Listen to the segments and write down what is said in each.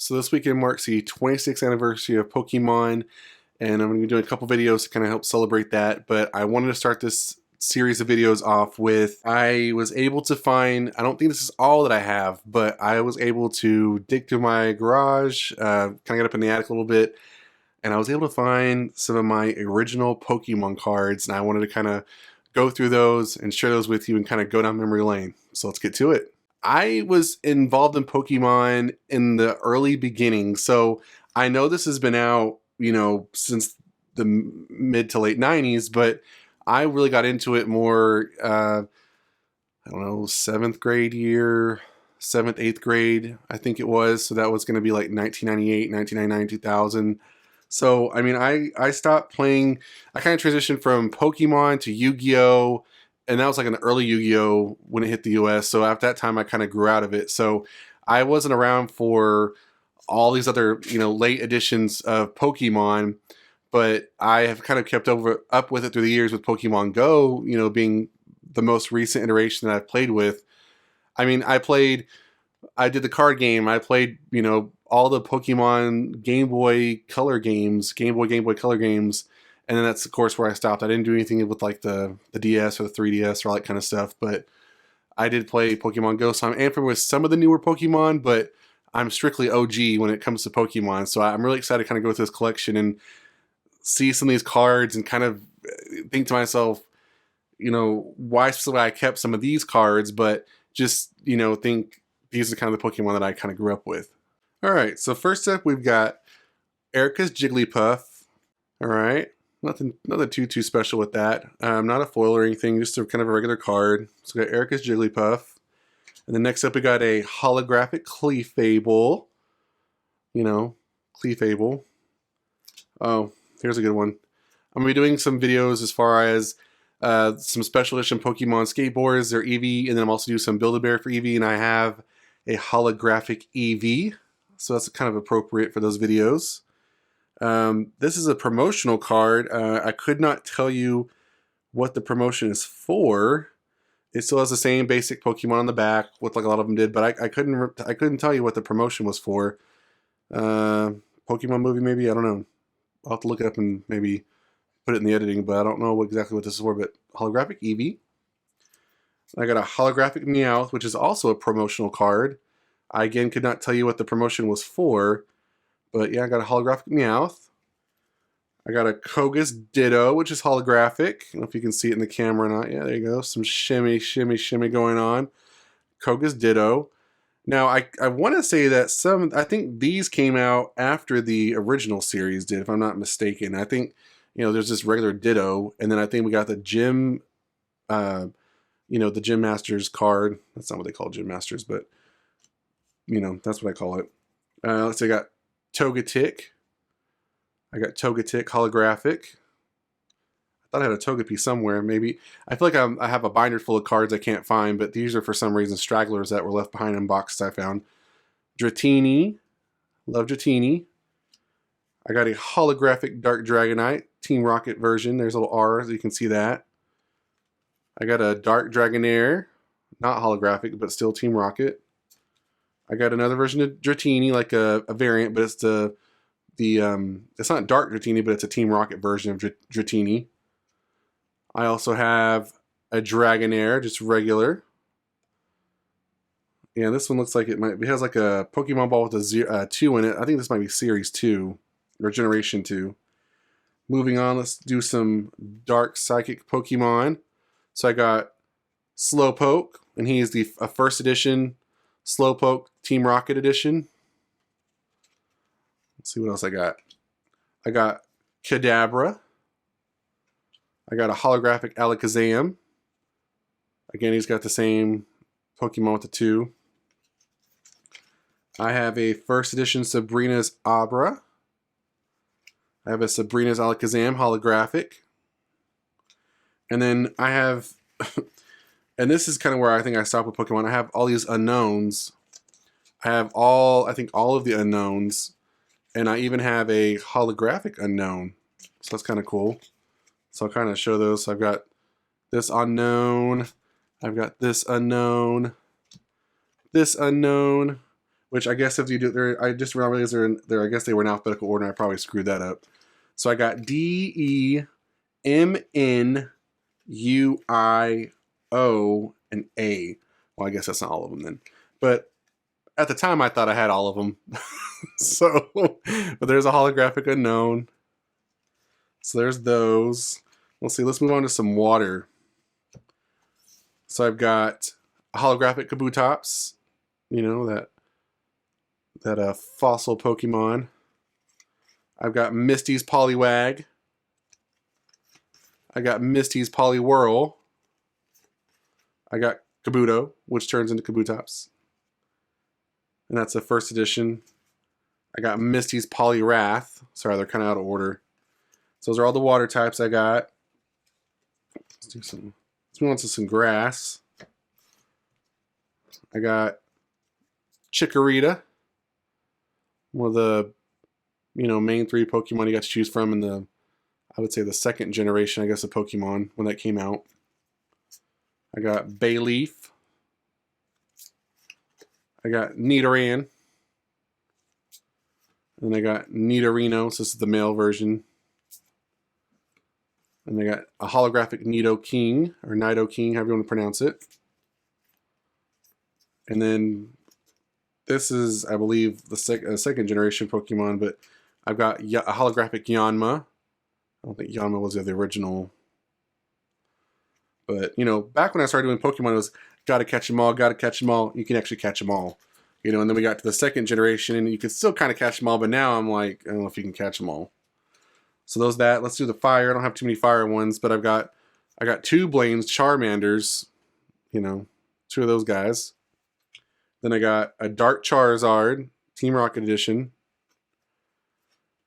So this weekend marks the 26th anniversary of Pokemon, and I'm going to be doing a couple videos to kind of help celebrate that. But I wanted to start this series of videos off with, I was able to find, I don't think this is all that I have, but I was able to dig through my garage, kind of get up in the attic a little bit, and I was able to find some of my original Pokemon cards, and I wanted to kind of go through those and share those with you and kind of go down memory lane. So let's get to it. I was involved in Pokemon in the early beginning, so I know this has been out, since the mid to late 90s, but I really got into it more, I don't know, 7th grade year, 7th, 8th grade, I think it was. So that was going to be like 1998, 1999, 2000. So, I mean, I stopped playing, I kind of transitioned from Pokemon to Yu-Gi-Oh! And that was like an early Yu-Gi-Oh! When it hit the US. So after that time, I kind of grew out of it. So I wasn't around for all these other, late editions of Pokemon, but I have kind of kept up with it through the years with Pokemon Go, being the most recent iteration that I've played with. I mean, I did the card game. I played, all the Pokemon Game Boy Color games, Game Boy Color games. And then that's, of course, where I stopped. I didn't do anything with like the DS or the 3DS or all that kind of stuff. But I did play Pokemon Go. So I'm familiar with some of the newer Pokemon, but I'm strictly OG when it comes to Pokemon. So I'm really excited to kind of go through this collection and see some of these cards and kind of think to myself, why specifically I kept some of these cards, but just, think these are kind of the Pokemon that I kind of grew up with. All right, so first up, we've got Erica's Jigglypuff. All right, nothing too special with that. Not a foil or anything, just a kind of a regular card. So we got Erica's Jigglypuff. And then next up, we got a holographic Clefable. Clefable. Oh, here's a good one. I'm going to be doing some videos as far as some special edition Pokemon skateboards, their Eevee, and then I'm also doing some Build-A-Bear for Eevee, and I have a holographic Eevee, so that's kind of appropriate for those videos. This is a promotional card. I could not tell you what the promotion is for. It still has the same basic Pokemon on the back, what like a lot of them did, but I couldn't tell you what the promotion was for. Pokemon movie, maybe? I don't know. I'll have to look it up and maybe put it in the editing, but I don't know exactly what this is for. But holographic Eevee. I got a holographic Meowth, which is also a promotional card. I again could not tell you what the promotion was for, but yeah, I got a holographic Meowth. I got a Koga's Ditto, which is holographic. I don't know if you can see it in the camera or not. Yeah, there you go. Some shimmy going on. Koga's Ditto. Now, I want to say that I think these came out after the original series did, if I'm not mistaken. I think, there's this regular Ditto, and then I think we got the Gym, the Gym Masters card. That's not what they call Gym Masters, but, that's what I call it. Let's see, I got Togetic. I got Togetic holographic. I thought I had a Togepi somewhere. Maybe I feel like I have a binder full of cards I can't find, but these are for some reason stragglers that were left behind in boxes I found. Dratini, love Dratini. I got a holographic Dark Dragonite, Team Rocket version. There's a little R, so you can see that. I got a Dark Dragonair, not holographic, but still Team Rocket. I got another version of Dratini, like a variant, but it's it's not Dark Dratini, but it's a Team Rocket version of Dratini. I also have a Dragonair, just regular. Yeah, this one looks like it has like a Pokemon ball with a 2 in it. I think this might be Series 2 or Generation 2. Moving on, let's do some Dark Psychic Pokemon. So I got Slowpoke, and he is the first edition Slowpoke Team Rocket edition. Let's see what else I got. I got Kadabra. I got a holographic Alakazam. Again, he's got the same Pokemon with the 2. I have a first edition Sabrina's Abra. I have a Sabrina's Alakazam holographic. And then I have, and this is kind of where I think I stopped with Pokemon. I have all these unknowns. I have I think all of the unknowns. And I even have a holographic unknown. So that's kind of cool. So I'll kind of show those. So I've got this unknown. I've got this unknown. This unknown. which I guess if you do, I just realized they're I guess they were in alphabetical order. And I probably screwed that up. So I got DEMNUIO and A. Well, I guess that's not all of them then. But at the time, I thought I had all of them. So, but there's a holographic unknown. So there's those. Let's see. Let's move on to some water. So I've got a holographic Kabutops. You know, that fossil Pokemon. I've got Misty's Poliwag. I got Misty's Poliwhirl. I got Kabuto, which turns into Kabutops. And that's the first edition. I got Misty's Poliwrath. Sorry, they're kind of out of order. So those are all the water types I got. Let's move on to some grass. I got Chikorita. One of the, main 3 Pokemon you got to choose from in the, I would say the 2nd generation, I guess, of Pokemon when that came out. I got Bayleaf. I got Nidoran. And I got Nidorino, so this is the male version. And I got a holographic Nidoking, or Nidoking, however you want to pronounce it. And then this is, I believe, the 2nd generation Pokemon, but I've got a holographic Yanma. I don't think Yanma was the original. But, back when I started doing Pokemon, it was gotta catch them all, gotta catch them all. You can actually catch them all. And then we got to the 2nd generation, and you could still kind of catch them all, but now I'm like, I don't know if you can catch them all. So those that. Let's do the fire. I don't have too many fire ones, but I got 2 Blaine's Charmanders. 2 of those guys. Then I got a Dark Charizard, Team Rocket Edition.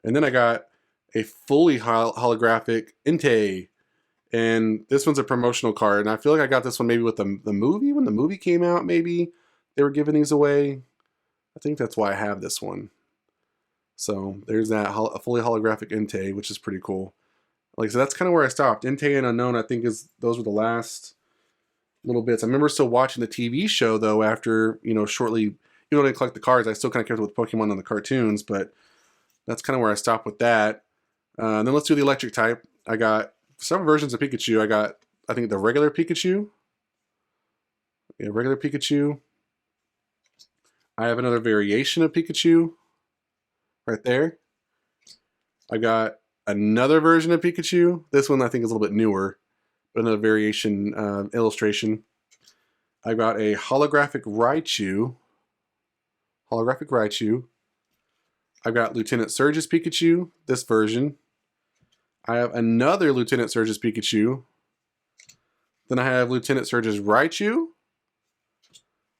And then I got a fully holographic Entei. And this one's a promotional card. And I feel like I got this one maybe with the movie. When the movie came out, maybe they were giving these away. I think that's why I have this one. So there's that, a fully holographic Entei, which is pretty cool. Like, so that's kind of where I stopped. Entei and Unknown, I think those were the last little bits. I remember still watching the TV show, though, after, shortly, even though I didn't collect the cards, I still kind of kept with Pokemon on the cartoons, but that's kind of where I stopped with that. And then let's do the electric type. I got some versions of Pikachu. I got, I think, the regular Pikachu. Yeah, regular Pikachu. I have another variation of Pikachu right there. I got another version of Pikachu. This one I think is a little bit newer, but another variation illustration. I got a holographic Raichu. I've got Lieutenant Surge's Pikachu, this version. I have another Lieutenant Surge's Pikachu. Then I have Lieutenant Surge's Raichu,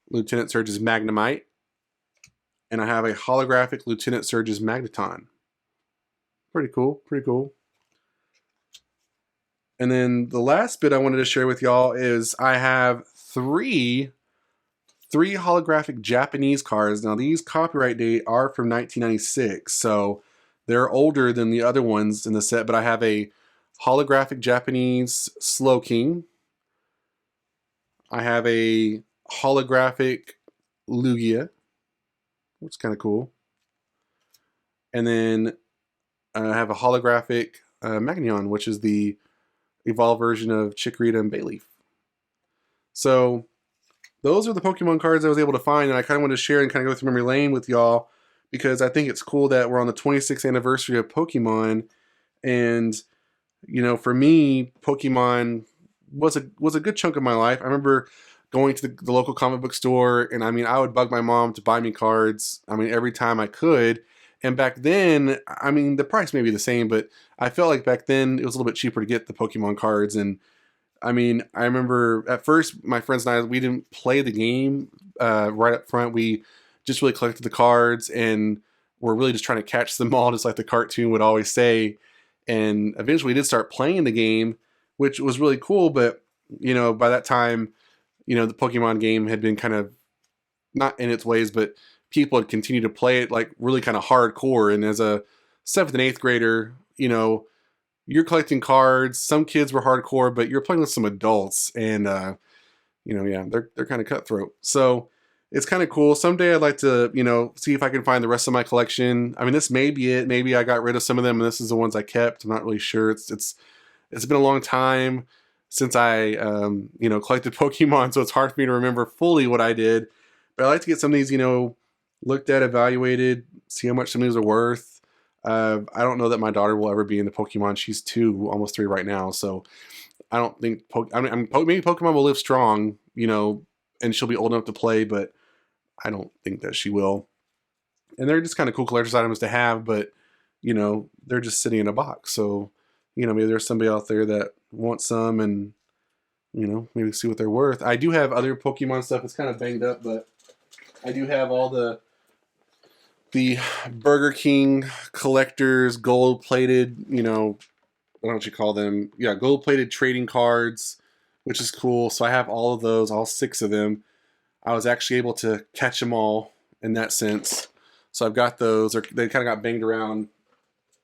Lieutenant Surge's Magnemite, and I have a holographic Lieutenant Surge's Magneton. Pretty cool, pretty cool. And then the last bit I wanted to share with y'all is I have three holographic Japanese cards. Now these copyright date are from 1996, so they're older than the other ones in the set, but I have a holographic Japanese Slowking. I have a holographic Lugia, which is kind of cool. And then I have a holographic Magneton, which is the evolved version of Chikorita and Bayleaf. So those are the Pokemon cards I was able to find, and I kind of wanted to share and kind of go through memory lane with y'all because I think it's cool that we're on the 26th anniversary of Pokemon, and for me, Pokemon was a good chunk of my life. I remember going to the local comic book store, and I would bug my mom to buy me cards. every time I could. And back then, the price may be the same, but I felt like back then it was a little bit cheaper to get the Pokemon cards. And I remember at first my friends and I, we didn't play the game right up front. We just really collected the cards and were really just trying to catch them all, just like the cartoon would always say. And eventually we did start playing the game, which was really cool. But, by that time, the Pokemon game had been kind of not in its ways, but people had continued to play it like really kind of hardcore. And as a 7th and 8th grader, you're collecting cards. Some kids were hardcore, but you're playing with some adults, and yeah, they're kind of cutthroat. So it's kind of cool. Someday I'd like to, you know, see if I can find the rest of my collection. I mean, this may be it. Maybe I got rid of some of them and this is the ones I kept. I'm not really sure. It's been a long time since I, you know, collected Pokemon, so it's hard for me to remember fully what I did. But I like to get some of these, you know, looked at, evaluated, see how much some of these are worth. I don't know that my daughter will ever be into Pokemon. She's 2, almost 3 right now, so I don't think maybe Pokemon will live strong, you know, and she'll be old enough to play, but I don't think that she will. And they're just kind of cool collector's items to have, but you know, they're just sitting in a box. So, you know, maybe there's somebody out there that wants some, and you know, maybe see what they're worth. I do have other Pokemon stuff. It's kind of banged up, but I do have all the Burger King collectors gold-plated, you know, what don't you call them? Yeah, gold-plated trading cards, which is cool. So I have all of those, all 6 of them. I was actually able to catch them all in that sense. So I've got those. They kind of got banged around,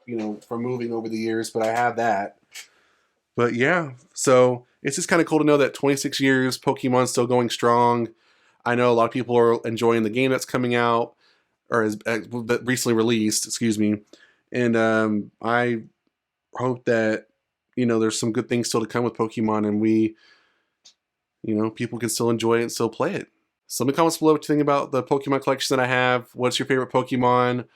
you know, from moving over the years, but I have that. But yeah, so it's just kind of cool to know that 26 years, Pokemon's still going strong. I know a lot of people are enjoying the game that's coming out, or is recently released, excuse me. And I hope that, you know, there's some good things still to come with Pokemon, and we, you know, people can still enjoy it and still play it. So leave me comments below what you think about the Pokemon collection that I have. What's your favorite Pokemon?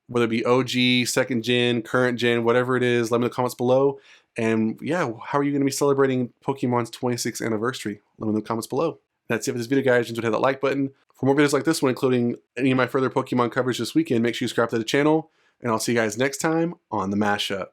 Whether it be OG, second gen, current gen, whatever it is, let me know in the comments below. And yeah, how are you going to be celebrating Pokemon's 26th anniversary? Let me know in the comments below. That's it for this video, guys. Enjoy, hit that like button. For more videos like this one, including any of my further Pokemon coverage this weekend, make sure you subscribe to the channel. And I'll see you guys next time on the Mashup.